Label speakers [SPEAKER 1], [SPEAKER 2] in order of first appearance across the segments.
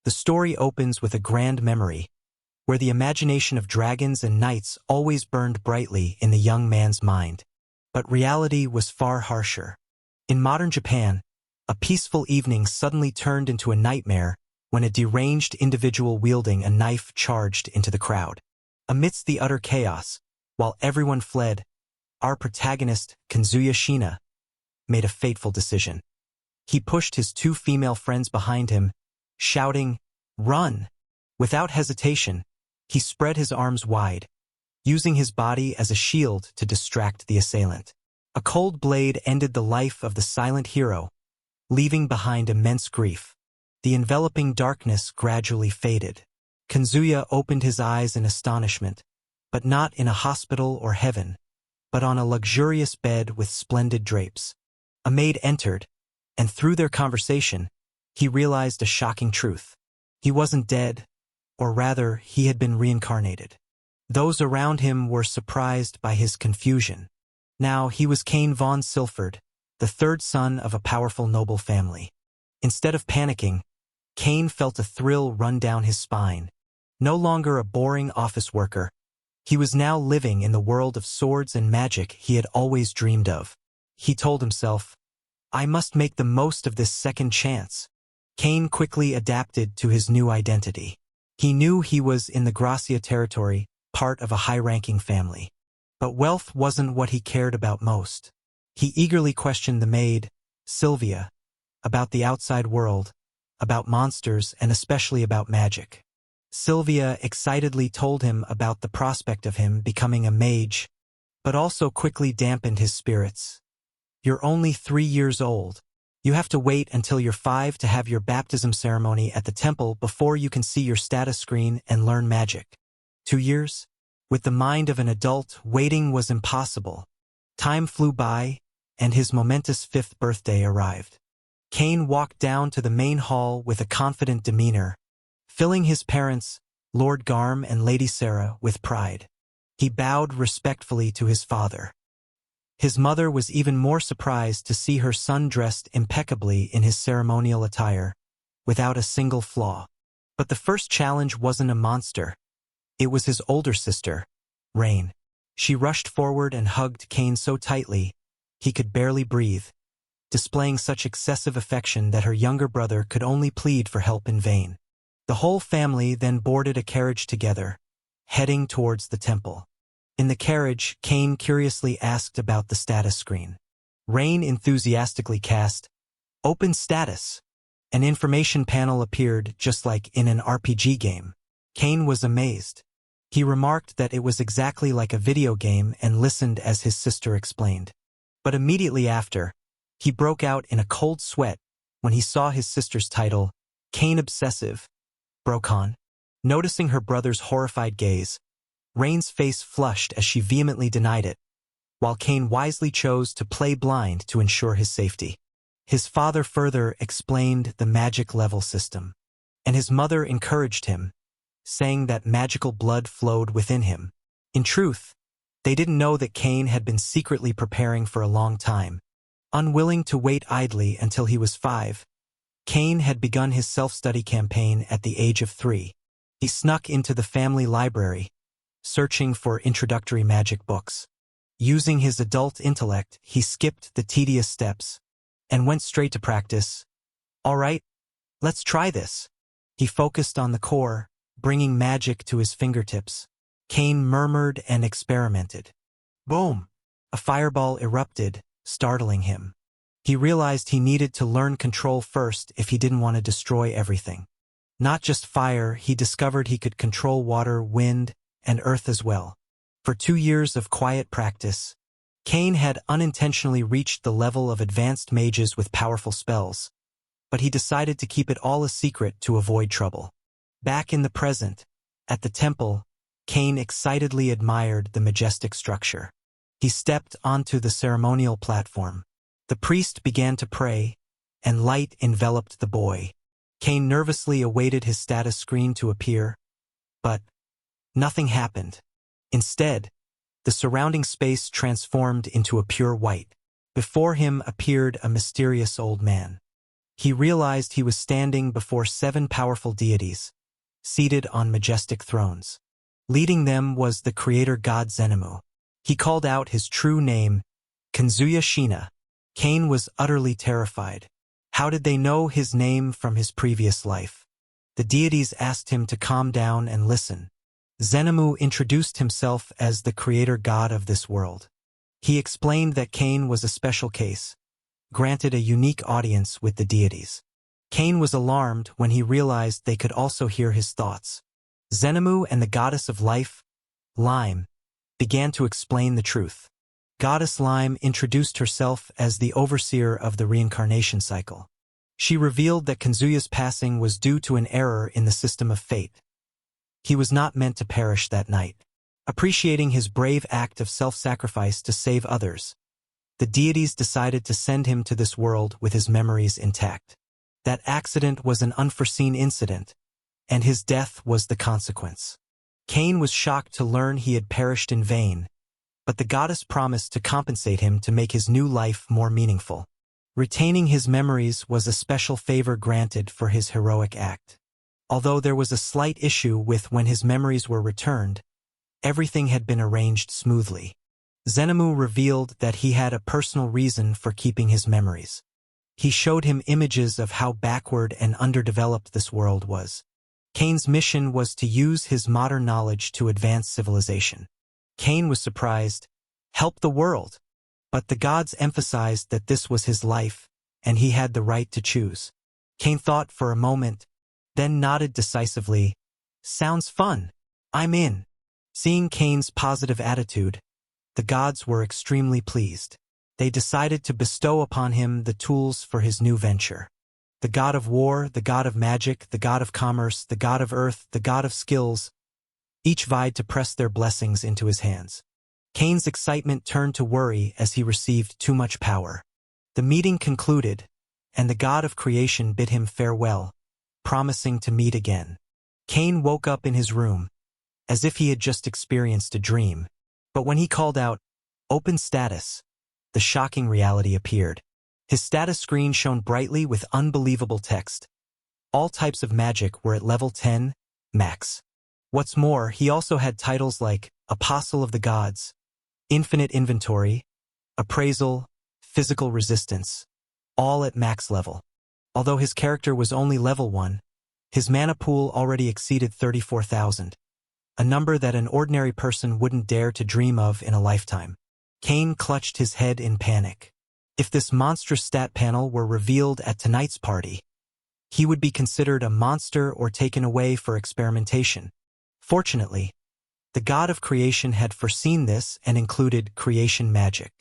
[SPEAKER 1] The story opens with a grand memory, where the imagination of dragons and knights always burned brightly in the young man's mind. But reality was far harsher. In modern Japan, a peaceful evening suddenly turned into a nightmare when a deranged individual wielding a knife charged into the crowd. Amidst the utter chaos, while everyone fled, our protagonist, Kazuya Shiina, made a fateful decision. He pushed his two female friends behind him, shouting, "Run!" Without hesitation, he spread his arms wide, using his body as a shield to distract the assailant. A cold blade ended the life of the silent hero, leaving behind immense grief. The enveloping darkness gradually faded. Kazuya opened his eyes in astonishment, but not in a hospital or heaven, but on a luxurious bed with splendid drapes. A maid entered, and through their conversation, he realized a shocking truth. He wasn't dead, or rather, he had been reincarnated. Those around him were surprised by his confusion. Now he was Cain von Silford, the third son of a powerful noble family. Instead of panicking, Cain felt a thrill run down his spine. No longer a boring office worker, he was now living in the world of swords and magic he had always dreamed of. He told himself, "I must make the most of this second chance." Cain quickly adapted to his new identity. He knew he was in the Gracia territory, part of a high-ranking family. But wealth wasn't what he cared about most. He eagerly questioned the maid, Sylvia, about the outside world, about monsters, and especially about magic. Sylvia excitedly told him about the prospect of him becoming a mage, but also quickly dampened his spirits. "You're only 3 years old. You have to wait until you're 5 to have your baptism ceremony at the temple before you can see your status screen and learn magic." 2 years? With the mind of an adult, waiting was impossible. Time flew by, and his momentous 5th birthday arrived. Cain walked down to the main hall with a confident demeanor, filling his parents, Lord Garm and Lady Sarah, with pride. He bowed respectfully to his father. His mother was even more surprised to see her son dressed impeccably in his ceremonial attire, without a single flaw. But the first challenge wasn't a monster. It was his older sister, Rain. She rushed forward and hugged Cain so tightly, he could barely breathe, displaying such excessive affection that her younger brother could only plead for help in vain. The whole family then boarded a carriage together, heading towards the temple. In the carriage, Cain curiously asked about the status screen. Rain enthusiastically cast, "Open status." An information panel appeared just like in an RPG game. Cain was amazed. He remarked that it was exactly like a video game and listened as his sister explained. But immediately after, he broke out in a cold sweat when he saw his sister's title, Cain Obsessive, Brocon. Noticing her brother's horrified gaze, Rain's face flushed as she vehemently denied it, while Cain wisely chose to play blind to ensure his safety. His father further explained the magic level system, and his mother encouraged him, saying that magical blood flowed within him. In truth, they didn't know that Cain had been secretly preparing for a long time. Unwilling to wait idly until he was 5, Cain had begun his self-study campaign at the age of 3. He snuck into the family library, searching for introductory magic books. Using his adult intellect, he skipped the tedious steps and went straight to practice. "All right, let's try this." He focused on the core, bringing magic to his fingertips. Cain murmured and experimented. Boom! A fireball erupted, startling him. He realized he needed to learn control first if he didn't want to destroy everything. Not just fire, he discovered he could control water, wind, and earth as well. For 2 years of quiet practice, Cain had unintentionally reached the level of advanced mages with powerful spells, but he decided to keep it all a secret to avoid trouble. Back in the present, at the temple, Cain excitedly admired the majestic structure. He stepped onto the ceremonial platform. The priest began to pray, and light enveloped the boy. Cain nervously awaited his status screen to appear, but nothing happened. Instead, the surrounding space transformed into a pure white. Before him appeared a mysterious old man. He realized he was standing before 7 powerful deities, seated on majestic thrones. Leading them was the creator god Zenemu. He called out his true name, Kazuya Shiina. Cain was utterly terrified. How did they know his name from his previous life? The deities asked him to calm down and listen. Zenemu introduced himself as the creator god of this world. He explained that Cain was a special case, granted a unique audience with the deities. Cain was alarmed when he realized they could also hear his thoughts. Zenemu and the goddess of life, Lime, began to explain the truth. Goddess Lime introduced herself as the overseer of the reincarnation cycle. She revealed that Kazuya's passing was due to an error in the system of fate. He was not meant to perish that night. Appreciating his brave act of self-sacrifice to save others, the deities decided to send him to this world with his memories intact. That accident was an unforeseen incident, and his death was the consequence. Cain was shocked to learn he had perished in vain, but the goddess promised to compensate him to make his new life more meaningful. Retaining his memories was a special favor granted for his heroic act. Although there was a slight issue with when his memories were returned, everything had been arranged smoothly. Zenemu revealed that he had a personal reason for keeping his memories. He showed him images of how backward and underdeveloped this world was. Cain's mission was to use his modern knowledge to advance civilization. Cain was surprised, help the world. But the gods emphasized that this was his life, and he had the right to choose. Cain thought for a moment, then nodded decisively. Sounds fun. I'm in. Seeing Cain's positive attitude, the gods were extremely pleased. They decided to bestow upon him the tools for his new venture. The god of war, the god of magic, the god of commerce, the god of earth, the god of skills, each vied to press their blessings into his hands. Cain's excitement turned to worry as he received too much power. The meeting concluded, and the god of creation bid him farewell, promising to meet again. Cain woke up in his room, as if he had just experienced a dream. But when he called out, "Open status," the shocking reality appeared. His status screen shone brightly with unbelievable text. All types of magic were at level 10, max. What's more, he also had titles like Apostle of the Gods, Infinite Inventory, Appraisal, Physical Resistance, all at max level. Although his character was only level 1, his mana pool already exceeded 34,000, a number that an ordinary person wouldn't dare to dream of in a lifetime. Cain clutched his head in panic. If this monstrous stat panel were revealed at tonight's party, he would be considered a monster or taken away for experimentation. Fortunately, the god of creation had foreseen this and included creation magic.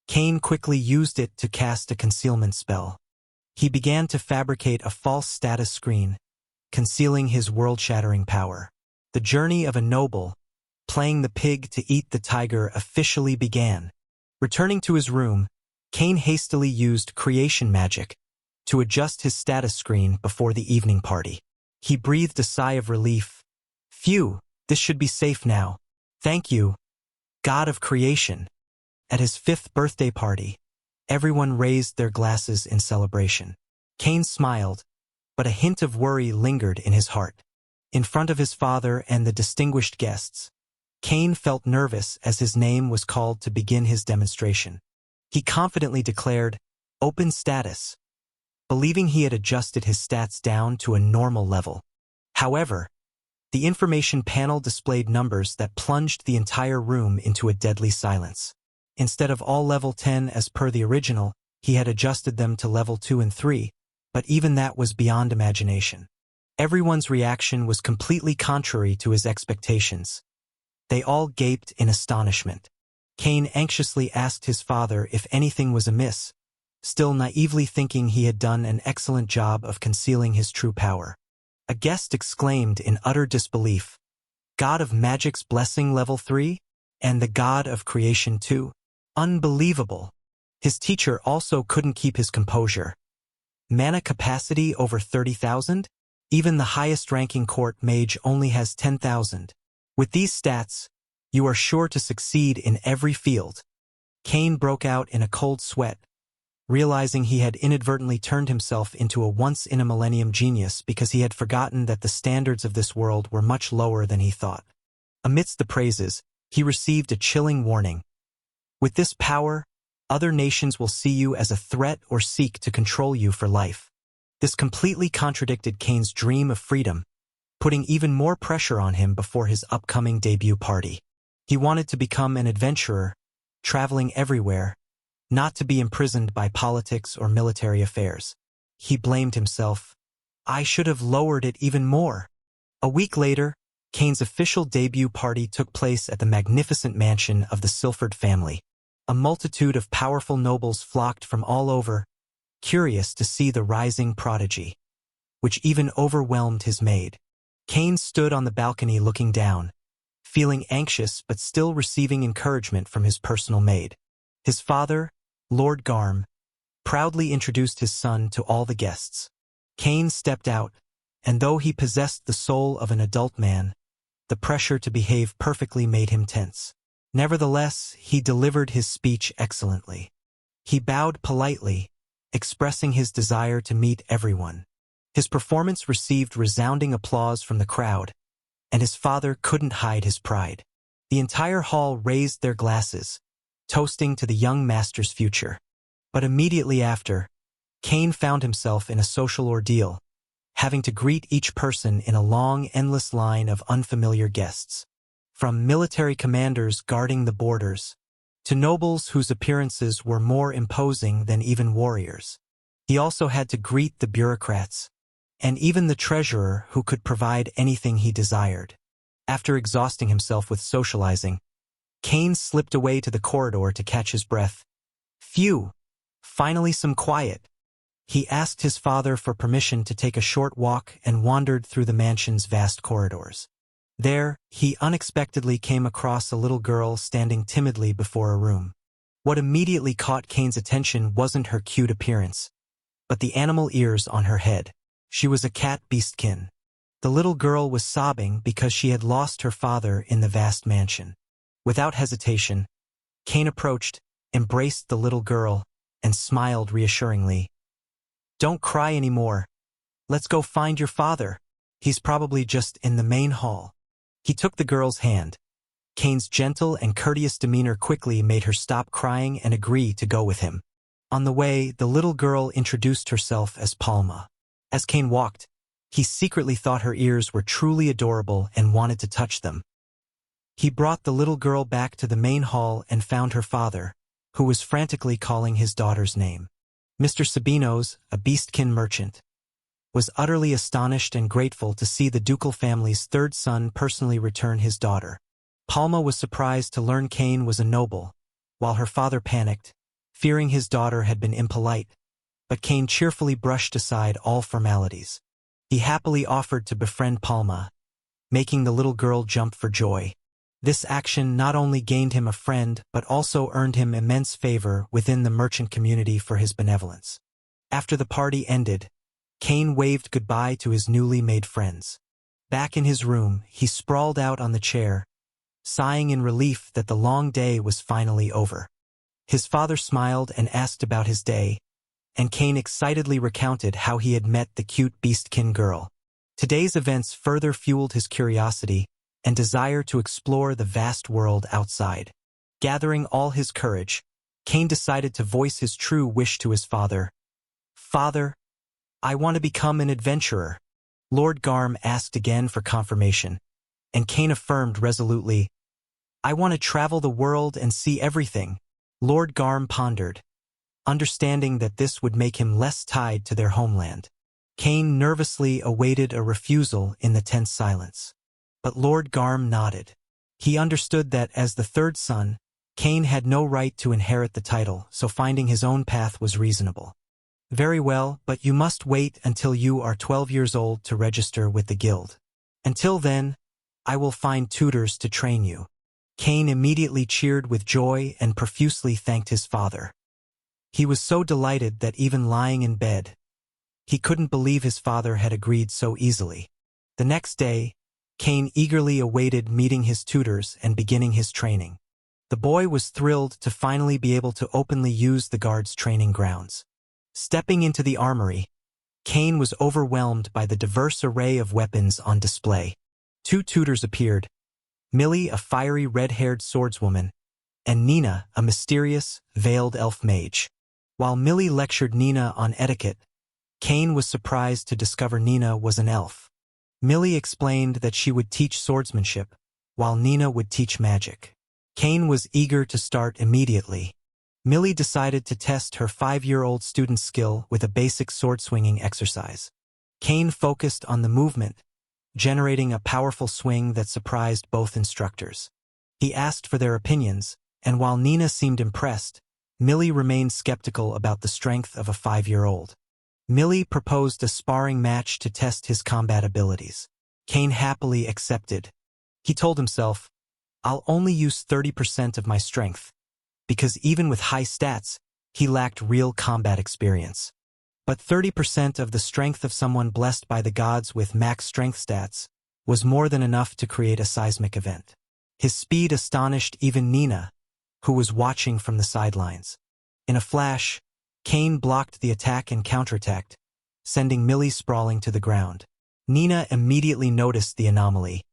[SPEAKER 1] Cain quickly used it to cast a concealment spell. He began to fabricate a false status screen, concealing his world-shattering power. The journey of a noble, playing the pig to eat the tiger, officially began. Returning to his room, Cain hastily used creation magic to adjust his status screen before the evening party. He breathed a sigh of relief. Phew, this should be safe now. Thank you, God of creation. At his 5th birthday party, everyone raised their glasses in celebration. Cain smiled, but a hint of worry lingered in his heart. In front of his father and the distinguished guests, Cain felt nervous as his name was called to begin his demonstration. He confidently declared, "Open status," believing he had adjusted his stats down to a normal level. However, the information panel displayed numbers that plunged the entire room into a deadly silence. Instead of all level 10 as per the original, he had adjusted them to level 2 and 3, but even that was beyond imagination. Everyone's reaction was completely contrary to his expectations. They all gaped in astonishment. Cain anxiously asked his father if anything was amiss, still naively thinking he had done an excellent job of concealing his true power. A guest exclaimed in utter disbelief, "God of Magic's Blessing level 3? And the God of Creation too? Unbelievable!" His teacher also couldn't keep his composure. Mana capacity over 30,000? Even the highest-ranking court mage only has 10,000. With these stats, you are sure to succeed in every field. Cain broke out in a cold sweat, realizing he had inadvertently turned himself into a once-in-a-millennium genius because he had forgotten that the standards of this world were much lower than he thought. Amidst the praises, he received a chilling warning. With this power, other nations will see you as a threat or seek to control you for life. This completely contradicted Cain's dream of freedom, putting even more pressure on him before his upcoming debut party. He wanted to become an adventurer, traveling everywhere, not to be imprisoned by politics or military affairs. He blamed himself. I should have lowered it even more. A week later, Cain's official debut party took place at the magnificent mansion of the Silford family. A multitude of powerful nobles flocked from all over, curious to see the rising prodigy, which even overwhelmed his maid. Cain stood on the balcony looking down, feeling anxious but still receiving encouragement from his personal maid. His father, Lord Garm, proudly introduced his son to all the guests. Cain stepped out, and though he possessed the soul of an adult man, the pressure to behave perfectly made him tense. Nevertheless, he delivered his speech excellently. He bowed politely, expressing his desire to meet everyone. His performance received resounding applause from the crowd, and his father couldn't hide his pride. The entire hall raised their glasses, toasting to the young master's future. But immediately after, Cain found himself in a social ordeal, having to greet each person in a long, endless line of unfamiliar guests. From military commanders guarding the borders, to nobles whose appearances were more imposing than even warriors. He also had to greet the bureaucrats, and even the treasurer who could provide anything he desired. After exhausting himself with socializing, Cain slipped away to the corridor to catch his breath. Phew! Finally some quiet. He asked his father for permission to take a short walk and wandered through the mansion's vast corridors. There, he unexpectedly came across a little girl standing timidly before a room. What immediately caught Cain's attention wasn't her cute appearance, but the animal ears on her head. She was a cat beastkin. The little girl was sobbing because she had lost her father in the vast mansion. Without hesitation, Cain approached, embraced the little girl, and smiled reassuringly. Don't cry anymore. Let's go find your father. He's probably just in the main hall. He took the girl's hand. Cain's gentle and courteous demeanor quickly made her stop crying and agree to go with him. On the way, the little girl introduced herself as Palma. As Cain walked, he secretly thought her ears were truly adorable and wanted to touch them. He brought the little girl back to the main hall and found her father, who was frantically calling his daughter's name. Mr. Sabinos, a beastkin merchant, was utterly astonished and grateful to see the ducal family's third son personally return his daughter. Palma was surprised to learn Cain was a noble, while her father panicked, fearing his daughter had been impolite, but Cain cheerfully brushed aside all formalities. He happily offered to befriend Palma, making the little girl jump for joy. This action not only gained him a friend but also earned him immense favor within the merchant community for his benevolence. After the party ended, Cain waved goodbye to his newly made friends. Back in his room, he sprawled out on the chair, sighing in relief that the long day was finally over. His father smiled and asked about his day, and Cain excitedly recounted how he had met the cute beastkin girl. Today's events further fueled his curiosity and desire to explore the vast world outside. Gathering all his courage, Cain decided to voice his true wish to his father. Father, I want to become an adventurer. Lord Garm asked again for confirmation, and Cain affirmed resolutely, I want to travel the world and see everything. Lord Garm pondered, understanding that this would make him less tied to their homeland. Cain nervously awaited a refusal in the tense silence. But Lord Garm nodded. He understood that as the third son, Cain had no right to inherit the title, so finding his own path was reasonable. Very well, but you must wait until you are 12 years old to register with the guild. Until then, I will find tutors to train you. Cain immediately cheered with joy and profusely thanked his father. He was so delighted that even lying in bed, he couldn't believe his father had agreed so easily. The next day, Cain eagerly awaited meeting his tutors and beginning his training. The boy was thrilled to finally be able to openly use the guards' training grounds. Stepping into the armory, Cain was overwhelmed by the diverse array of weapons on display. Two tutors appeared, Millie, a fiery red-haired swordswoman, and Nina, a mysterious, veiled elf mage. While Millie lectured Nina on etiquette, Cain was surprised to discover Nina was an elf. Millie explained that she would teach swordsmanship, while Nina would teach magic. Cain was eager to start immediately. Millie decided to test her 5-year-old student's skill with a basic sword-swinging exercise. Cain focused on the movement, generating a powerful swing that surprised both instructors. He asked for their opinions, and while Nina seemed impressed, Millie remained skeptical about the strength of a 5-year-old. Millie proposed a sparring match to test his combat abilities. Cain happily accepted. He told himself, "I'll only use 30% of my strength," because even with high stats, he lacked real combat experience. But 30% of the strength of someone blessed by the gods with max strength stats was more than enough to create a seismic event. His speed astonished even Nina, who was watching from the sidelines. In a flash, Cain blocked the attack and counterattacked, sending Millie sprawling to the ground. Nina immediately noticed the anomaly.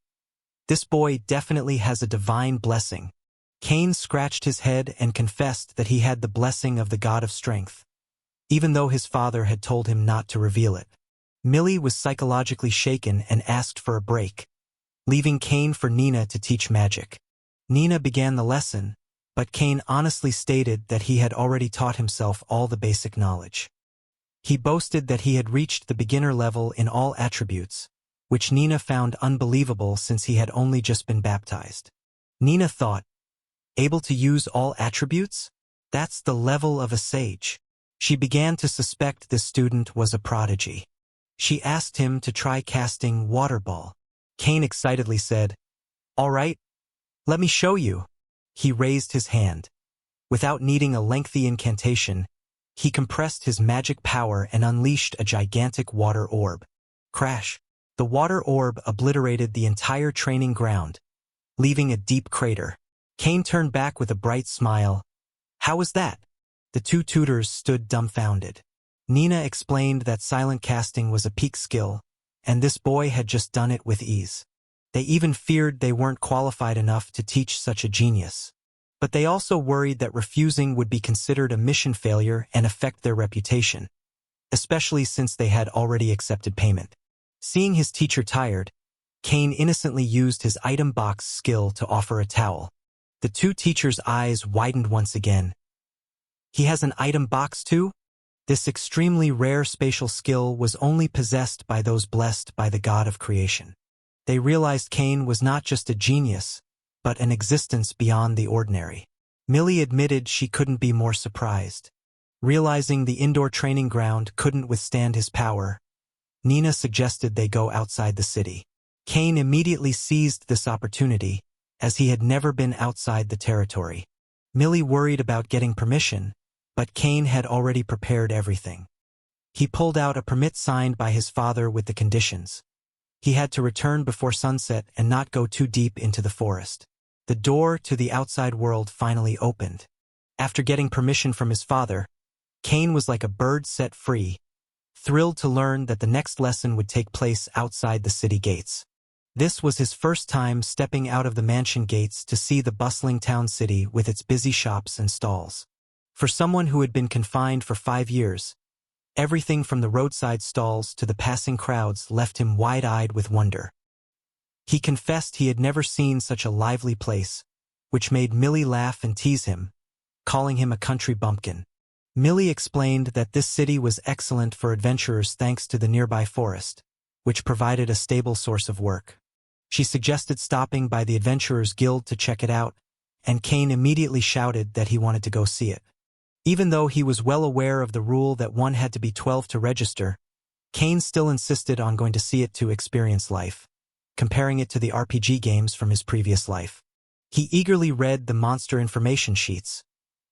[SPEAKER 1] "This boy definitely has a divine blessing." Cain scratched his head and confessed that he had the blessing of the god of strength, even though his father had told him not to reveal it. Millie was psychologically shaken and asked for a break, leaving Cain for Nina to teach magic. Nina began the lesson, but Cain honestly stated that he had already taught himself all the basic knowledge. He boasted that he had reached the beginner level in all attributes, which Nina found unbelievable since he had only just been baptized. Nina thought, able to use all attributes? That's the level of a sage. She began to suspect this student was a prodigy. She asked him to try casting water ball. Cain excitedly said, "All right, let me show you." He raised his hand. Without needing a lengthy incantation, he compressed his magic power and unleashed a gigantic water orb. Crash! The water orb obliterated the entire training ground, leaving a deep crater. Cain turned back with a bright smile. "How was that?" The two tutors stood dumbfounded. Nina explained that silent casting was a peak skill, and this boy had just done it with ease. They even feared they weren't qualified enough to teach such a genius. But they also worried that refusing would be considered a mission failure and affect their reputation, especially since they had already accepted payment. Seeing his teacher tired, Cain innocently used his item box skill to offer a towel. The two teachers' eyes widened once again. He has an item box too? This extremely rare spatial skill was only possessed by those blessed by the god of creation. They realized Cain was not just a genius, but an existence beyond the ordinary. Millie admitted she couldn't be more surprised. Realizing the indoor training ground couldn't withstand his power, Nina suggested they go outside the city. Cain immediately seized this opportunity, as he had never been outside the territory. Millie worried about getting permission, but Cain had already prepared everything. He pulled out a permit signed by his father with the conditions. He had to return before sunset and not go too deep into the forest. The door to the outside world finally opened. After getting permission from his father, Cain was like a bird set free, thrilled to learn that the next lesson would take place outside the city gates. This was his first time stepping out of the mansion gates to see the bustling town city with its busy shops and stalls. For someone who had been confined for 5 years, everything from the roadside stalls to the passing crowds left him wide-eyed with wonder. He confessed he had never seen such a lively place, which made Millie laugh and tease him, calling him a country bumpkin. Millie explained that this city was excellent for adventurers thanks to the nearby forest, which provided a stable source of work. She suggested stopping by the Adventurers Guild to check it out, and Cain immediately shouted that he wanted to go see it. Even though he was well aware of the rule that one had to be 12 to register, Cain still insisted on going to see it to experience life, comparing it to the RPG games from his previous life. He eagerly read the monster information sheets,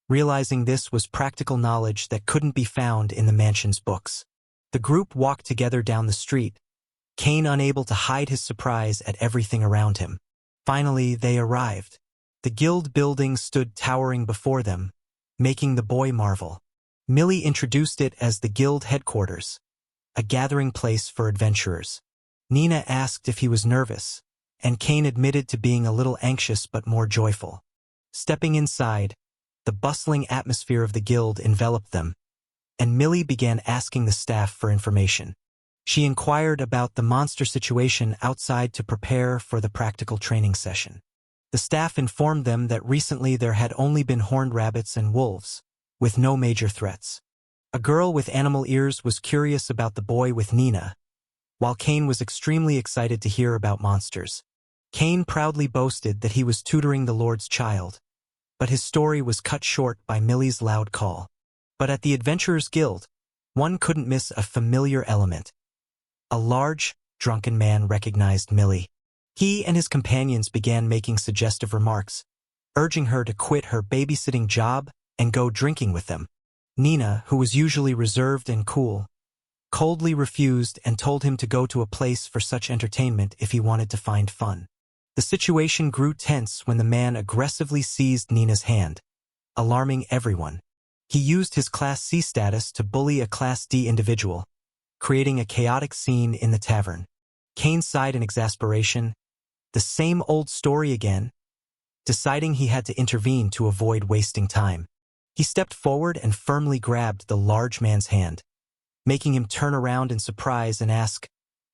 [SPEAKER 1] realizing this was practical knowledge that couldn't be found in the mansion's books. The group walked together down the street, Cain unable to hide his surprise at everything around him. Finally, they arrived. The guild building stood towering before them, making the boy marvel. Millie introduced it as the guild headquarters, a gathering place for adventurers. Nina asked if he was nervous, and Cain admitted to being a little anxious but more joyful. Stepping inside, the bustling atmosphere of the guild enveloped them, and Millie began asking the staff for information. She inquired about the monster situation outside to prepare for the practical training session. The staff informed them that recently there had only been horned rabbits and wolves, with no major threats. A girl with animal ears was curious about the boy with Nina, while Cain was extremely excited to hear about monsters. Cain proudly boasted that he was tutoring the Lord's child, but his story was cut short by Millie's loud call. But at the Adventurers Guild, one couldn't miss a familiar element. A large, drunken man recognized Millie. He and his companions began making suggestive remarks, urging her to quit her babysitting job and go drinking with them. Nina, who was usually reserved and cool, coldly refused and told him to go to a place for such entertainment if he wanted to find fun. The situation grew tense when the man aggressively seized Nina's hand, alarming everyone. He used his Class C status to bully a Class D individual, creating a chaotic scene in the tavern. Cain sighed in exasperation. The same old story again. Deciding he had to intervene to avoid wasting time, he stepped forward and firmly grabbed the large man's hand, making him turn around in surprise and ask,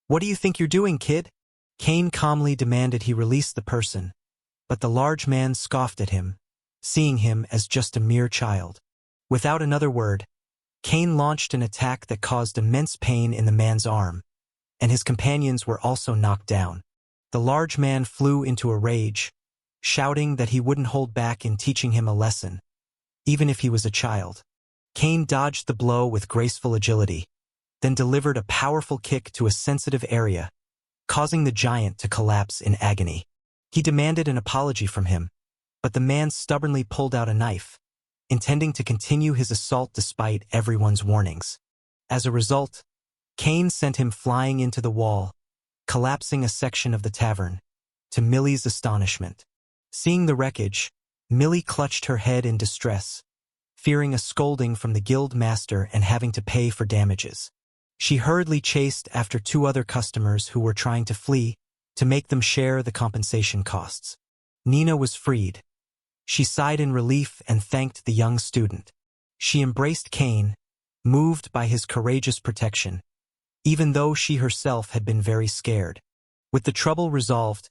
[SPEAKER 1] "What do you think you're doing, kid?" Cain calmly demanded he release the person, but the large man scoffed at him, seeing him as just a mere child. Without another word, Cain launched an attack that caused immense pain in the man's arm, and his companions were also knocked down. The large man flew into a rage, shouting that he wouldn't hold back in teaching him a lesson, even if he was a child. Cain dodged the blow with graceful agility, then delivered a powerful kick to a sensitive area, causing the giant to collapse in agony. He demanded an apology from him, but the man stubbornly pulled out a knife, intending to continue his assault despite everyone's warnings. As a result, Cain sent him flying into the wall, collapsing a section of the tavern, to Millie's astonishment. Seeing the wreckage, Millie clutched her head in distress, fearing a scolding from the guild master and having to pay for damages. She hurriedly chased after two other customers who were trying to flee to make them share the compensation costs. Nina was freed. She sighed in relief and thanked the young student. She embraced Cain, moved by his courageous protection, even though she herself had been very scared. With the trouble resolved,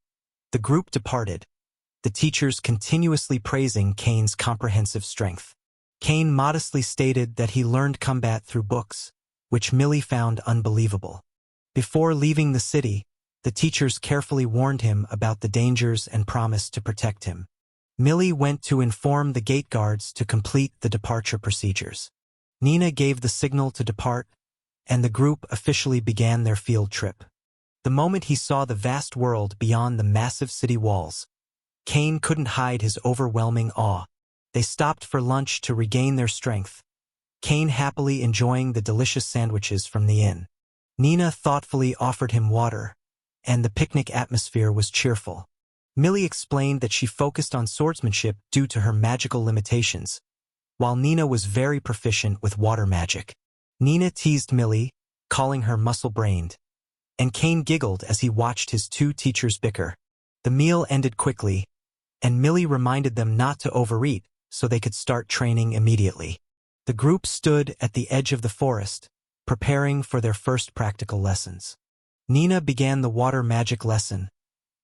[SPEAKER 1] the group departed, the teachers continuously praising Cain's comprehensive strength. Cain modestly stated that he learned combat through books, which Millie found unbelievable. Before leaving the city, the teachers carefully warned him about the dangers and promised to protect him. Millie went to inform the gate guards to complete the departure procedures. Nina gave the signal to depart, and the group officially began their field trip. The moment he saw the vast world beyond the massive city walls, Cain couldn't hide his overwhelming awe. They stopped for lunch to regain their strength, Cain happily enjoying the delicious sandwiches from the inn. Nina thoughtfully offered him water, and the picnic atmosphere was cheerful. Millie explained that she focused on swordsmanship due to her magical limitations, while Nina was very proficient with water magic. Nina teased Millie, calling her muscle-brained, and Cain giggled as he watched his two teachers bicker. The meal ended quickly, and Millie reminded them not to overeat so they could start training immediately. The group stood at the edge of the forest, preparing for their first practical lessons. Nina began the water magic lesson,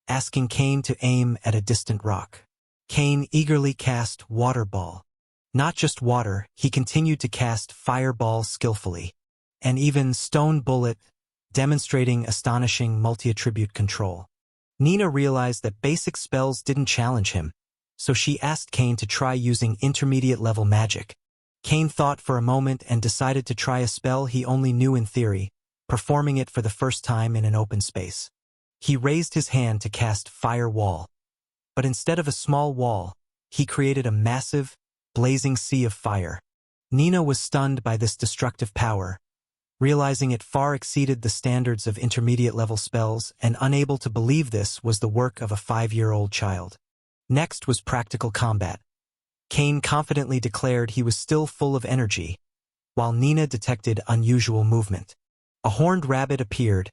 [SPEAKER 1] asking Cain to aim at a distant rock. Cain eagerly cast Water Ball. Not just water, he continued to cast Fireball skillfully, and even Stone Bullet, demonstrating astonishing multi-attribute control. Nina realized that basic spells didn't challenge him, so she asked Cain to try using intermediate-level magic. Cain thought for a moment and decided to try a spell he only knew in theory, performing it for the first time in an open space. He raised his hand to cast Fire Wall, but instead of a small wall, he created a massive, blazing sea of fire. Nina was stunned by this destructive power, realizing it far exceeded the standards of intermediate-level spells and unable to believe this was the work of a 5-year-old child. Next was practical combat. Cain confidently declared he was still full of energy, while Nina detected unusual movement. A horned rabbit appeared,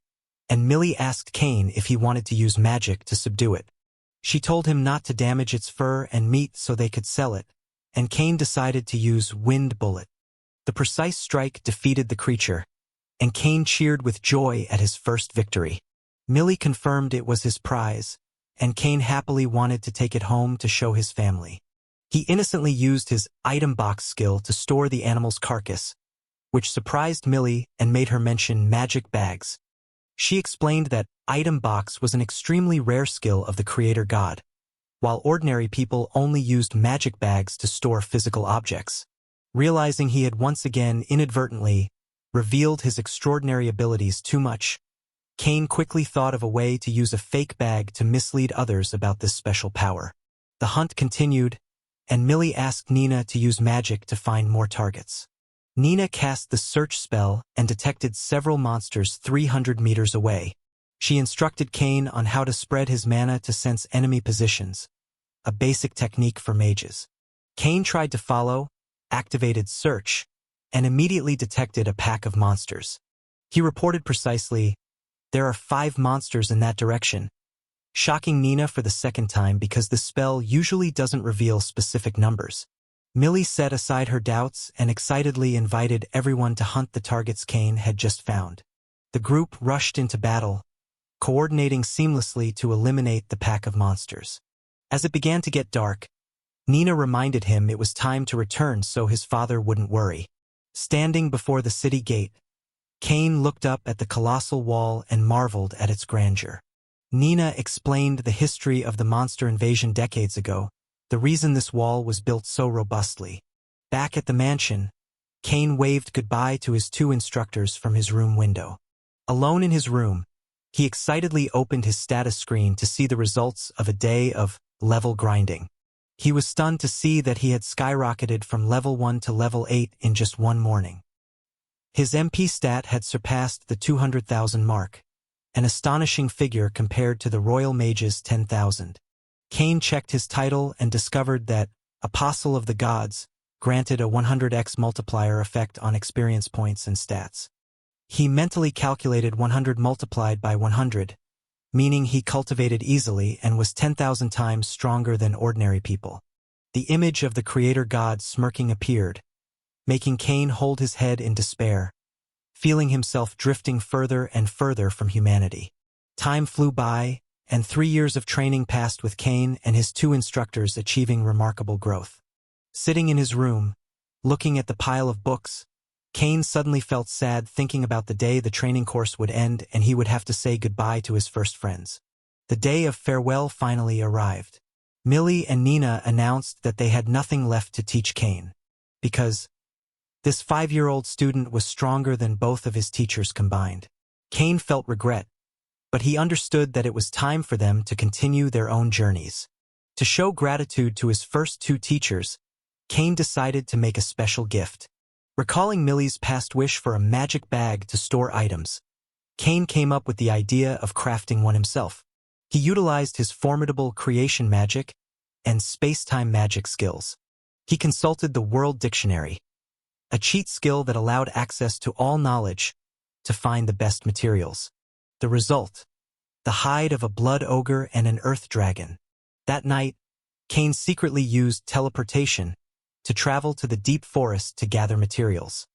[SPEAKER 1] and Millie asked Cain if he wanted to use magic to subdue it. She told him not to damage its fur and meat so they could sell it, and Cain decided to use Wind Bullet. The precise strike defeated the creature, and Cain cheered with joy at his first victory. Millie confirmed it was his prize, and Cain happily wanted to take it home to show his family. He innocently used his item box skill to store the animal's carcass, which surprised Millie and made her mention magic bags. She explained that item box was an extremely rare skill of the creator god, while ordinary people only used magic bags to store physical objects. Realizing he had once again inadvertently revealed his extraordinary abilities too much, Cain quickly thought of a way to use a fake bag to mislead others about this special power. The hunt continued, and Millie asked Nina to use magic to find more targets. Nina cast the search spell and detected several monsters 300 meters away. She instructed Cain on how to spread his mana to sense enemy positions, a basic technique for mages. Cain tried to follow, activated search, and immediately detected a pack of monsters. He reported precisely, "There are 5 monsters in that direction," shocking Nina for the second time because the spell usually doesn't reveal specific numbers. Millie set aside her doubts and excitedly invited everyone to hunt the targets Cain had just found. The group rushed into battle, coordinating seamlessly to eliminate the pack of monsters. As it began to get dark, Nina reminded him it was time to return so his father wouldn't worry. Standing before the city gate, Cain looked up at the colossal wall and marveled at its grandeur. Nina explained the history of the monster invasion decades ago, the reason this wall was built so robustly. Back at the mansion, Cain waved goodbye to his 2 instructors from his room window. Alone in his room, he excitedly opened his status screen to see the results of a day of level grinding. He was stunned to see that he had skyrocketed from level 1 to level 8 in just one morning. His MP stat had surpassed the 200,000 mark, an astonishing figure compared to the Royal Mage's 10,000. Cain checked his title and discovered that Apostle of the Gods granted a 100x multiplier effect on experience points and stats. He mentally calculated 100 multiplied by 100, meaning he cultivated easily and was 10,000 times stronger than ordinary people. The image of the creator god smirking appeared, making Cain hold his head in despair, feeling himself drifting further and further from humanity. Time flew by, and 3 years of training passed with Cain and his 2 instructors achieving remarkable growth. Sitting in his room, looking at the pile of books, Cain suddenly felt sad thinking about the day the training course would end and he would have to say goodbye to his first friends. The day of farewell finally arrived. Millie and Nina announced that they had nothing left to teach Cain, because this 5-year-old student was stronger than both of his teachers combined. Cain felt regret, but he understood that it was time for them to continue their own journeys. To show gratitude to his first 2 teachers, Cain decided to make a special gift. Recalling Millie's past wish for a magic bag to store items, Cain came up with the idea of crafting one himself. He utilized his formidable creation magic and space-time magic skills. He consulted the World Dictionary, a cheat skill that allowed access to all knowledge, to find the best materials. The result: the hide of a blood ogre and an earth dragon. That night, Cain secretly used teleportation to travel to the deep forest to gather materials.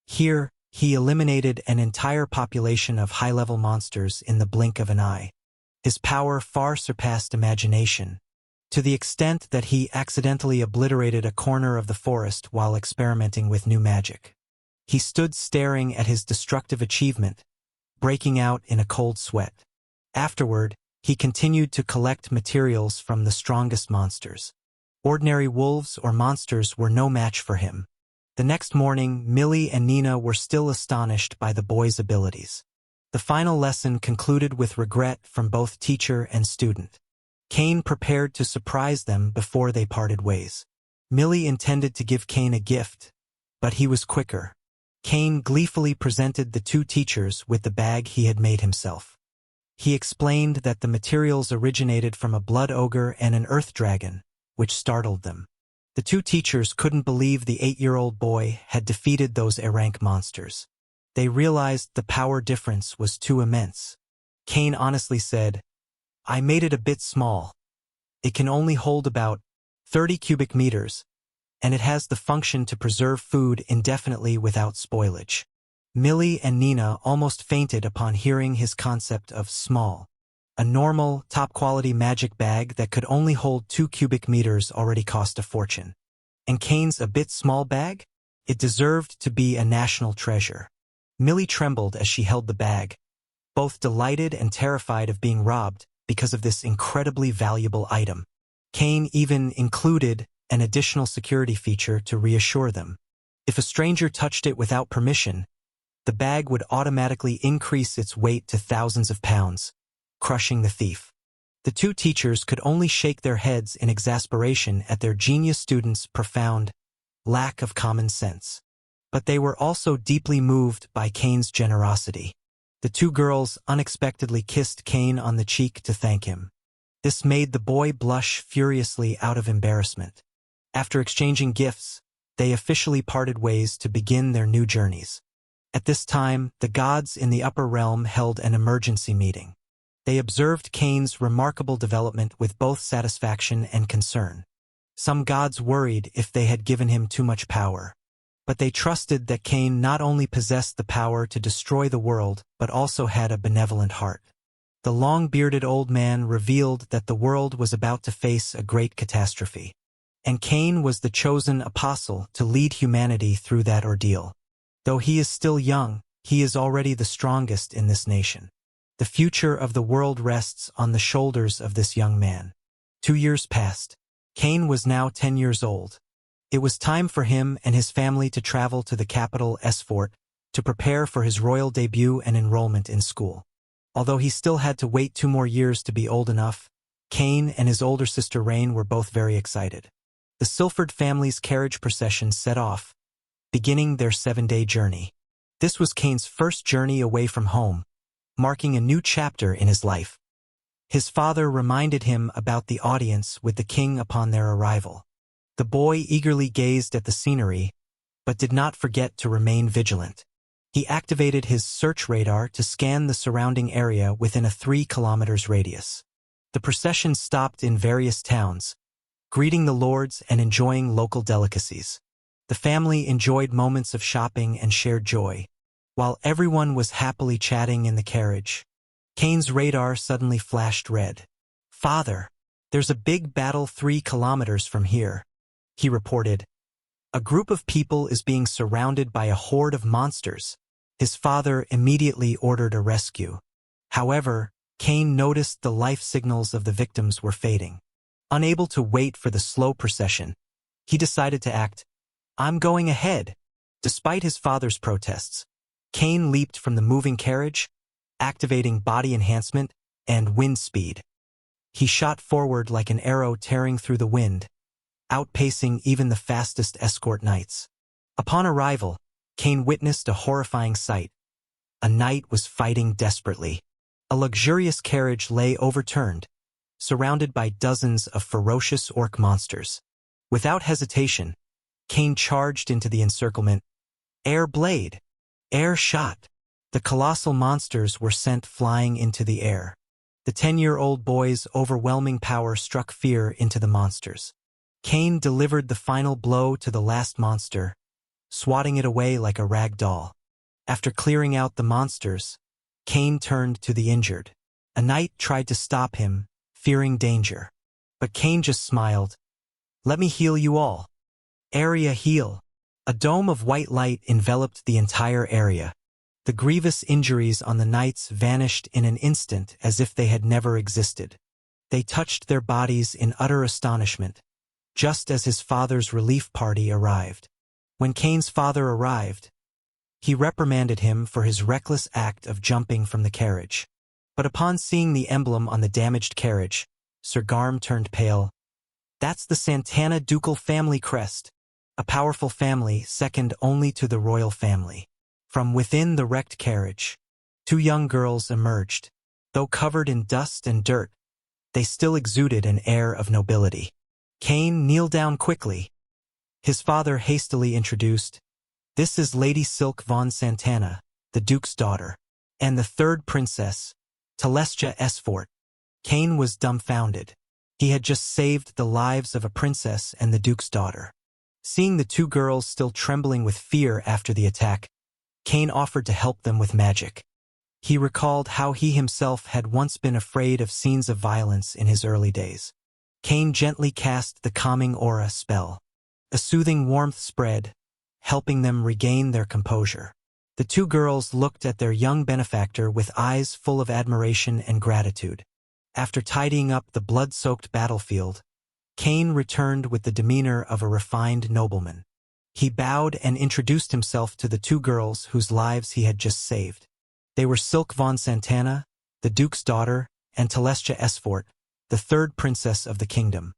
[SPEAKER 1] Here, he eliminated an entire population of high-level monsters in the blink of an eye. His power far surpassed imagination, to the extent that he accidentally obliterated a corner of the forest while experimenting with new magic. He stood staring at his destructive achievement, breaking out in a cold sweat. Afterward, he continued to collect materials from the strongest monsters. Ordinary wolves or monsters were no match for him. The next morning, Millie and Nina were still astonished by the boy's abilities. The final lesson concluded with regret from both teacher and student. Cain prepared to surprise them before they parted ways. Millie intended to give Cain a gift, but he was quicker. Cain gleefully presented the 2 teachers with the bag he had made himself. He explained that the materials originated from a blood ogre and an earth dragon, which startled them. The two teachers couldn't believe the 8-year-old boy had defeated those A-rank monsters. They realized the power difference was too immense. Cain honestly said, "I made it a bit small. It can only hold about 30 cubic meters, and it has the function to preserve food indefinitely without spoilage." Millie and Nina almost fainted upon hearing his concept of small. A normal, top-quality magic bag that could only hold 2 cubic meters already cost a fortune. And Cain's a bit small bag? It deserved to be a national treasure. Millie trembled as she held the bag, both delighted and terrified of being robbed because of this incredibly valuable item. Cain even included an additional security feature to reassure them. If a stranger touched it without permission, the bag would automatically increase its weight to thousands of pounds, crushing the thief. The two teachers could only shake their heads in exasperation at their genius student's profound lack of common sense. But they were also deeply moved by Cain's generosity. The two girls unexpectedly kissed Cain on the cheek to thank him. This made the boy blush furiously out of embarrassment. After exchanging gifts, they officially parted ways to begin their new journeys. At this time, the gods in the upper realm held an emergency meeting. They observed Cain's remarkable development with both satisfaction and concern. Some gods worried if they had given him too much power. But they trusted that Cain not only possessed the power to destroy the world, but also had a benevolent heart. The long-bearded old man revealed that the world was about to face a great catastrophe. And Cain was the chosen apostle to lead humanity through that ordeal. Though he is still young, he is already the strongest in this nation. The future of the world rests on the shoulders of this young man. 2 years passed. Cain was now 10 years old. It was time for him and his family to travel to the capital Esfort to prepare for his royal debut and enrollment in school. Although he still had to wait 2 more years to be old enough, Cain and his older sister Rain were both very excited. The Silford family's carriage procession set off, beginning their 7-day journey. This was Cain's first journey away from home, marking a new chapter in his life. His father reminded him about the audience with the king upon their arrival. The boy eagerly gazed at the scenery, but did not forget to remain vigilant. He activated his search radar to scan the surrounding area within a 3 kilometers radius. The procession stopped in various towns, greeting the lords and enjoying local delicacies. The family enjoyed moments of shopping and shared joy. While everyone was happily chatting in the carriage, Cain's radar suddenly flashed red. "Father, there's a big battle 3 kilometers from here," he reported. "A group of people is being surrounded by a horde of monsters." His father immediately ordered a rescue. However, Cain noticed the life signals of the victims were fading. Unable to wait for the slow procession, he decided to act. "I'm going ahead." Despite his father's protests, Cain leaped from the moving carriage, activating body enhancement and wind speed. He shot forward like an arrow tearing through the wind, outpacing even the fastest escort knights. Upon arrival, Cain witnessed a horrifying sight. A knight was fighting desperately. A luxurious carriage lay overturned, surrounded by dozens of ferocious orc monsters. Without hesitation, Cain charged into the encirclement. Air blade! Air shot! The colossal monsters were sent flying into the air. The 10-year-old boy's overwhelming power struck fear into the monsters. Cain delivered the final blow to the last monster, swatting it away like a rag doll. After clearing out the monsters, Cain turned to the injured. A knight tried to stop him, fearing danger. But Cain just smiled. "Let me heal you all." Area heal. A dome of white light enveloped the entire area. The grievous injuries on the knights vanished in an instant as if they had never existed. They touched their bodies in utter astonishment, just as his father's relief party arrived. When Cain's father arrived, he reprimanded him for his reckless act of jumping from the carriage. But upon seeing the emblem on the damaged carriage, Sir Garm turned pale. "That's the Santana ducal family crest, a powerful family second only to the royal family." From within the wrecked carriage, 2 young girls emerged. Though covered in dust and dirt, they still exuded an air of nobility. Cain kneeled down quickly. His father hastily introduced, "This is Lady Silk von Santana, the Duke's daughter, and the third princess, Cazuya Shiina." Cain was dumbfounded. He had just saved the lives of a princess and the Duke's daughter. Seeing the two girls still trembling with fear after the attack, Cain offered to help them with magic. He recalled how he himself had once been afraid of scenes of violence in his early days. Cain gently cast the calming aura spell. A soothing warmth spread, helping them regain their composure. The two girls looked at their young benefactor with eyes full of admiration and gratitude. After tidying up the blood-soaked battlefield, Cain returned with the demeanor of a refined nobleman. He bowed and introduced himself to the two girls whose lives he had just saved. They were Silk von Santana, the Duke's daughter, and Cazuya Shiina, the third princess of the kingdom.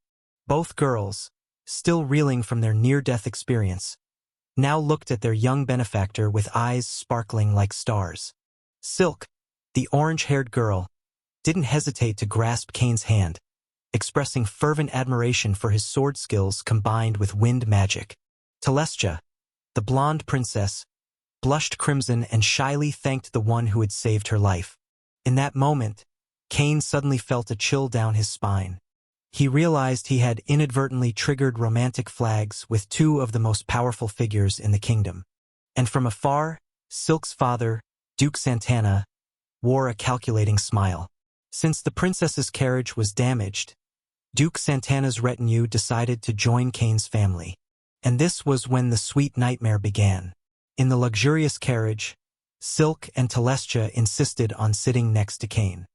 [SPEAKER 1] Both girls, still reeling from their near-death experience, now looked at their young benefactor with eyes sparkling like stars. Silk, the orange-haired girl, didn't hesitate to grasp Cain's hand, expressing fervent admiration for his sword skills combined with wind magic. Cazuya, the blonde princess, blushed crimson and shyly thanked the one who had saved her life. In that moment, Cain suddenly felt a chill down his spine. He realized he had inadvertently triggered romantic flags with two of the most powerful figures in the kingdom. And from afar, Silk's father, Duke Santana, wore a calculating smile. Since the princess's carriage was damaged, Duke Santana's retinue decided to join Cain's family. And this was when the sweet nightmare began. In the luxurious carriage, Silk and Cazuya insisted on sitting next to Cain.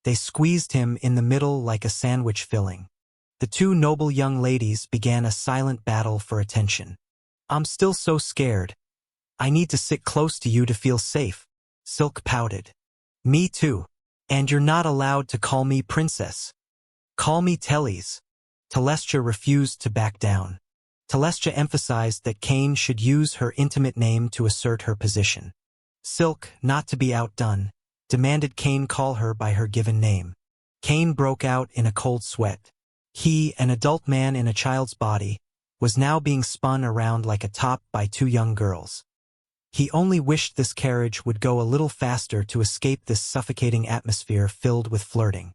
[SPEAKER 1] They squeezed him in the middle like a sandwich filling. The two noble young ladies began a silent battle for attention. "I'm still so scared. I need to sit close to you to feel safe," Silk pouted. "Me too. And you're not allowed to call me princess. Call me Tellys." Cazuya refused to back down. Cazuya emphasized that Cain should use her intimate name to assert her position. Silk, not to be outdone, demanded Cain call her by her given name. Cain broke out in a cold sweat. He, an adult man in a child's body, was now being spun around like a top by two young girls. He only wished this carriage would go a little faster to escape this suffocating atmosphere filled with flirting.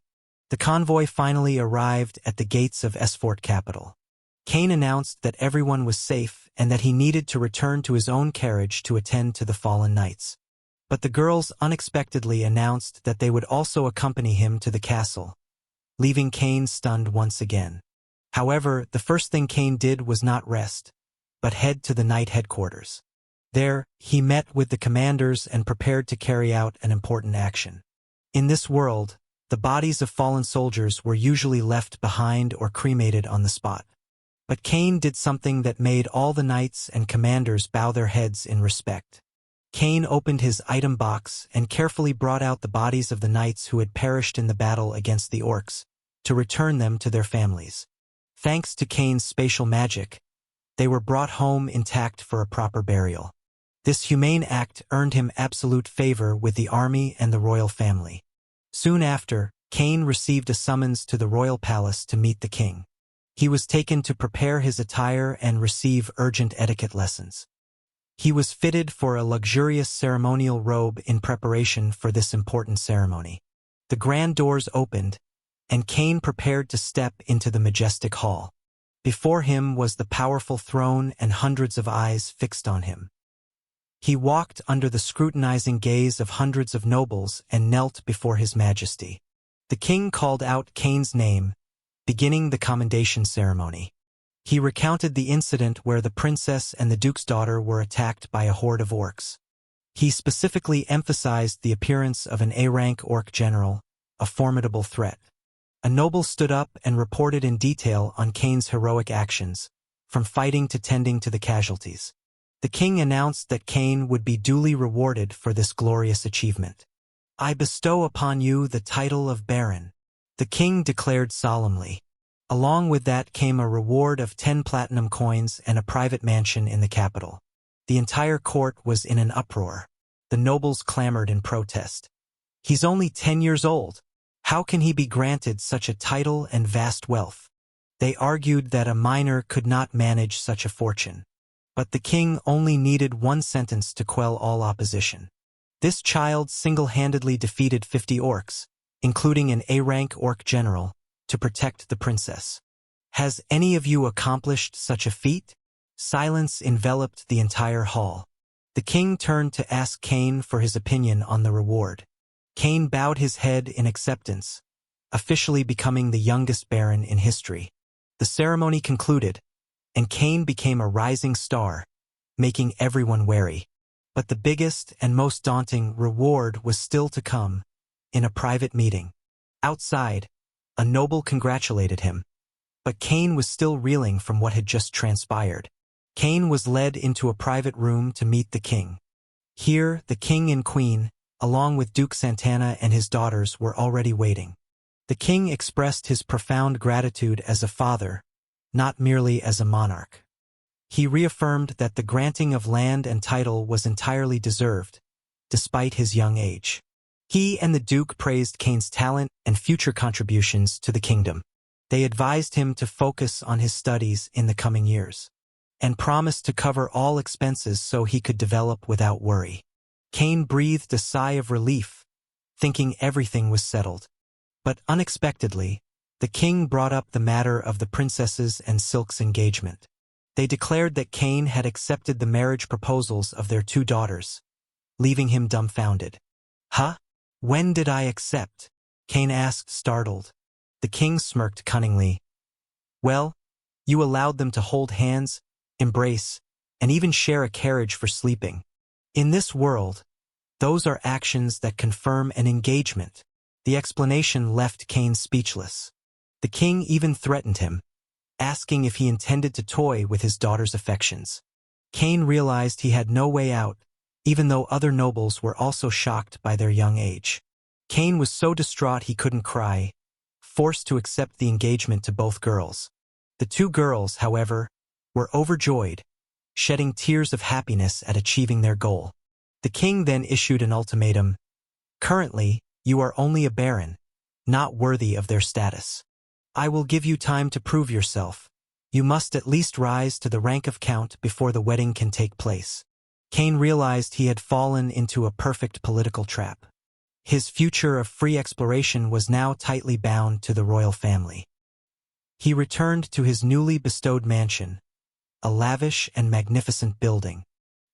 [SPEAKER 1] The convoy finally arrived at the gates of Esfort capital. Cain announced that everyone was safe and that he needed to return to his own carriage to attend to the fallen knights. But the girls unexpectedly announced that they would also accompany him to the castle, leaving Cain stunned once again. However, the first thing Cain did was not rest, but head to the knight headquarters. There, he met with the commanders and prepared to carry out an important action. In this world, the bodies of fallen soldiers were usually left behind or cremated on the spot. But Cain did something that made all the knights and commanders bow their heads in respect. Cain opened his item box and carefully brought out the bodies of the knights who had perished in the battle against the orcs, to return them to their families. Thanks to Cain's spatial magic, they were brought home intact for a proper burial. This humane act earned him absolute favor with the army and the royal family. Soon after, Cain received a summons to the royal palace to meet the king. He was taken to prepare his attire and receive urgent etiquette lessons. He was fitted for a luxurious ceremonial robe in preparation for this important ceremony. The grand doors opened, and Cain prepared to step into the majestic hall. Before him was the powerful throne and hundreds of eyes fixed on him. He walked under the scrutinizing gaze of hundreds of nobles and knelt before his majesty. The king called out Cain's name, beginning the commendation ceremony. He recounted the incident where the princess and the duke's daughter were attacked by a horde of orcs. He specifically emphasized the appearance of an A-rank orc general, a formidable threat. A noble stood up and reported in detail on Cain's heroic actions, from fighting to tending to the casualties. The king announced that Cain would be duly rewarded for this glorious achievement. "I bestow upon you the title of Baron," the king declared solemnly. Along with that came a reward of 10 platinum coins and a private mansion in the capital. The entire court was in an uproar. The nobles clamored in protest. He's only 10 years old. How can he be granted such a title and vast wealth? They argued that a minor could not manage such a fortune. But the king only needed one sentence to quell all opposition. This child single-handedly defeated 50 orcs, including an A-rank orc general, to protect the princess. Has any of you accomplished such a feat? Silence enveloped the entire hall. The king turned to ask Cain for his opinion on the reward. Cain bowed his head in acceptance, officially becoming the youngest baron in history. The ceremony concluded, and Cain became a rising star, making everyone wary. But the biggest and most daunting reward was still to come, in a private meeting. Outside, a noble congratulated him. But Cain was still reeling from what had just transpired. Cain was led into a private room to meet the king. Here, the king and queen, along with Duke Santana and his daughters, were already waiting. The king expressed his profound gratitude as a father, not merely as a monarch. He reaffirmed that the granting of land and title was entirely deserved, despite his young age. He and the duke praised Cain's talent and future contributions to the kingdom. They advised him to focus on his studies in the coming years, and promised to cover all expenses so he could develop without worry. Cain breathed a sigh of relief, thinking everything was settled. But unexpectedly, the king brought up the matter of the princesses and Silk's engagement. They declared that Cain had accepted the marriage proposals of their 2 daughters, leaving him dumbfounded. Huh? When did I accept? Cain asked, startled. The king smirked cunningly. Well, you allowed them to hold hands, embrace, and even share a carriage for sleeping. In this world, those are actions that confirm an engagement. The explanation left Cain speechless. The king even threatened him, asking if he intended to toy with his daughter's affections. Cain realized he had no way out, even though other nobles were also shocked by their young age. Cain was so distraught he couldn't cry, forced to accept the engagement to both girls. The 2 girls, however, were overjoyed, shedding tears of happiness at achieving their goal. The king then issued an ultimatum. Currently, you are only a baron, not worthy of their status. I will give you time to prove yourself. You must at least rise to the rank of count before the wedding can take place. Cain realized he had fallen into a perfect political trap. His future of free exploration was now tightly bound to the royal family. He returned to his newly bestowed mansion, a lavish and magnificent building.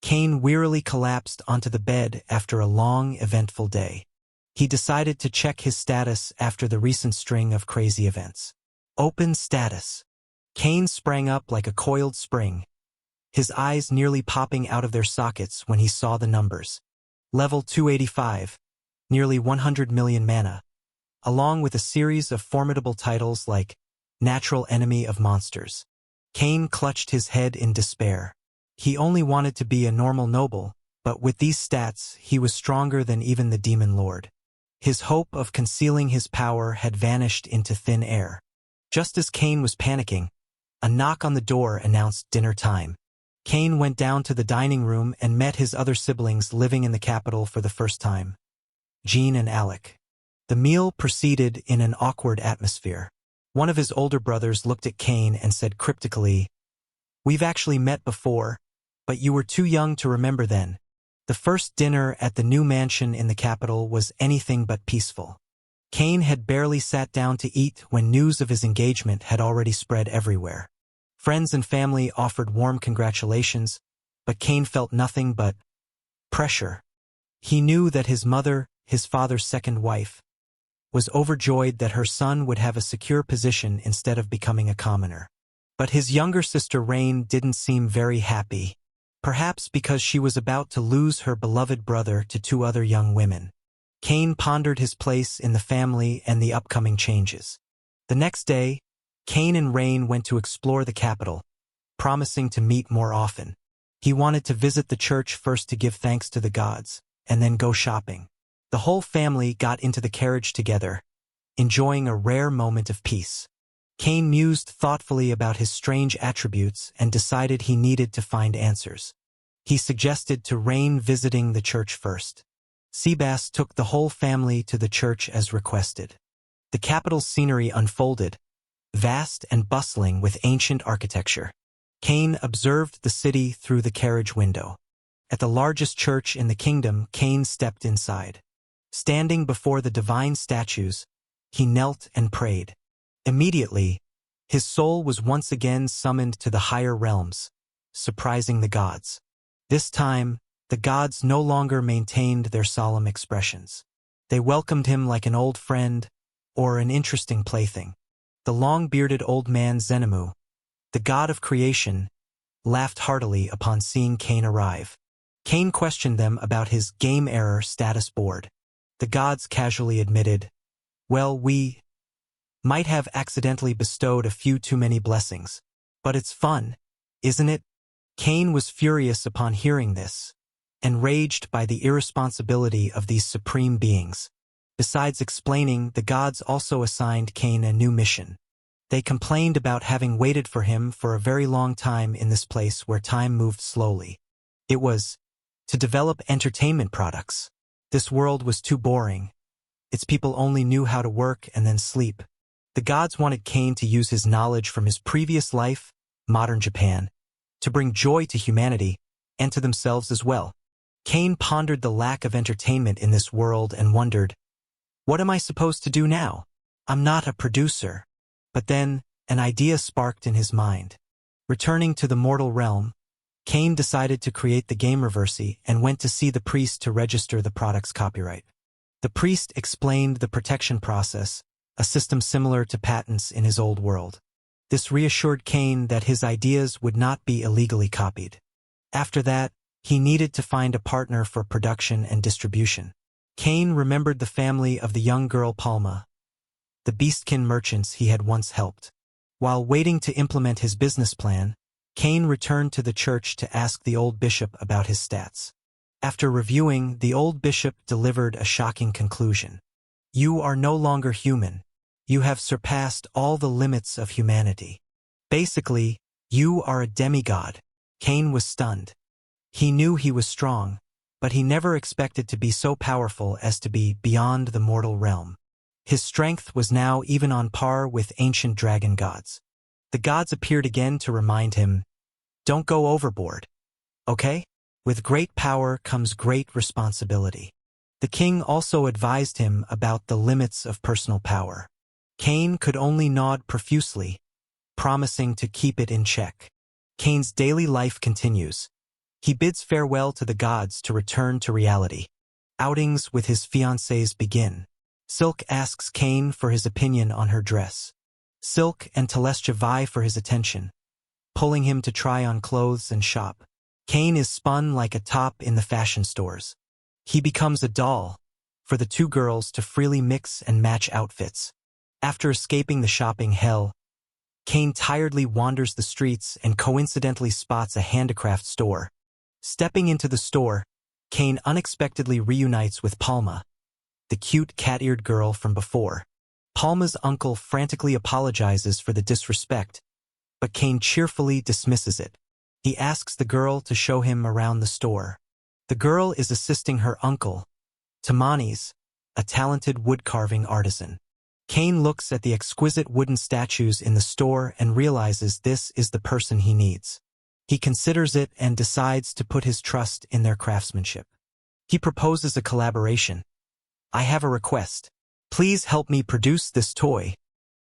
[SPEAKER 1] Cain wearily collapsed onto the bed after a long, eventful day. He decided to check his status after the recent string of crazy events. Open status. Cain sprang up like a coiled spring, his eyes nearly popping out of their sockets when he saw the numbers. Level 285, nearly 100 million mana, along with a series of formidable titles like Natural Enemy of Monsters. Cain clutched his head in despair. He only wanted to be a normal noble, but with these stats, he was stronger than even the Demon Lord. His hope of concealing his power had vanished into thin air. Just as Cain was panicking, a knock on the door announced dinner time. Cain went down to the dining room and met his other siblings living in the capital for the first time, Jean and Alec. The meal proceeded in an awkward atmosphere. One of his older brothers looked at Cain and said cryptically, "We've actually met before, but you were too young to remember then." The first dinner at the new mansion in the capital was anything but peaceful. Cain had barely sat down to eat when news of his engagement had already spread everywhere. Friends and family offered warm congratulations, but Cain felt nothing but pressure. He knew that his mother, his father's second wife, was overjoyed that her son would have a secure position instead of becoming a commoner. But his younger sister Rain didn't seem very happy. Perhaps because she was about to lose her beloved brother to 2 other young women. Cain pondered his place in the family and the upcoming changes. The next day, Cain and Rain went to explore the capital, promising to meet more often. He wanted to visit the church first to give thanks to the gods, and then go shopping. The whole family got into the carriage together, enjoying a rare moment of peace. Cain mused thoughtfully about his strange attributes and decided he needed to find answers. He suggested to Rain visiting the church first. Seabass took the whole family to the church as requested. The capital's scenery unfolded, vast and bustling with ancient architecture. Cain observed the city through the carriage window. At the largest church in the kingdom, Cain stepped inside. Standing before the divine statues, he knelt and prayed. Immediately, his soul was once again summoned to the higher realms, surprising the gods. This time, the gods no longer maintained their solemn expressions. They welcomed him like an old friend or an interesting plaything. The long-bearded old man Zenemu, the god of creation, laughed heartily upon seeing Cain arrive. Cain questioned them about his game error status board. The gods casually admitted, "Well, we might have accidentally bestowed a few too many blessings. But it's fun, isn't it?" Cain was furious upon hearing this, enraged by the irresponsibility of these supreme beings. Besides explaining, the gods also assigned Cain a new mission. They complained about having waited for him for a very long time in this place where time moved slowly. It was to develop entertainment products. This world was too boring. Its people only knew how to work and then sleep. The gods wanted Cain to use his knowledge from his previous life, modern Japan, to bring joy to humanity and to themselves as well. Cain pondered the lack of entertainment in this world and wondered, "What am I supposed to do now? I'm not a producer." But then, an idea sparked in his mind. Returning to the mortal realm, Cain decided to create the game reversi and went to see the priest to register the product's copyright. The priest explained the protection process, a system similar to patents in his old world. This reassured Cain that his ideas would not be illegally copied. After that, he needed to find a partner for production and distribution. Cain remembered the family of the young girl Palma, the beastkin merchants he had once helped. While waiting to implement his business plan, Cain returned to the church to ask the old bishop about his stats. After reviewing, the old bishop delivered a shocking conclusion. "You are no longer human. You have surpassed all the limits of humanity. Basically, you are a demigod." Cain was stunned. He knew he was strong, but he never expected to be so powerful as to be beyond the mortal realm. His strength was now even on par with ancient dragon gods. The gods appeared again to remind him, "Don't go overboard, okay? With great power comes great responsibility." The king also advised him about the limits of personal power. Cain could only nod profusely, promising to keep it in check. Cain's daily life continues. He bids farewell to the gods to return to reality. Outings with his fiancées begin. Silk asks Cain for his opinion on her dress. Silk and Telestia vie for his attention, pulling him to try on clothes and shop. Cain is spun like a top in the fashion stores. He becomes a doll for the two girls to freely mix and match outfits. After escaping the shopping hell, Cain tiredly wanders the streets and coincidentally spots a handicraft store. Stepping into the store, Cain unexpectedly reunites with Palma, the cute cat-eared girl from before. Palma's uncle frantically apologizes for the disrespect, but Cain cheerfully dismisses it. He asks the girl to show him around the store. The girl is assisting her uncle, Tamanis, a talented wood-carving artisan. Cain looks at the exquisite wooden statues in the store and realizes this is the person he needs. He considers it and decides to put his trust in their craftsmanship. He proposes a collaboration. "I have a request. Please help me produce this toy.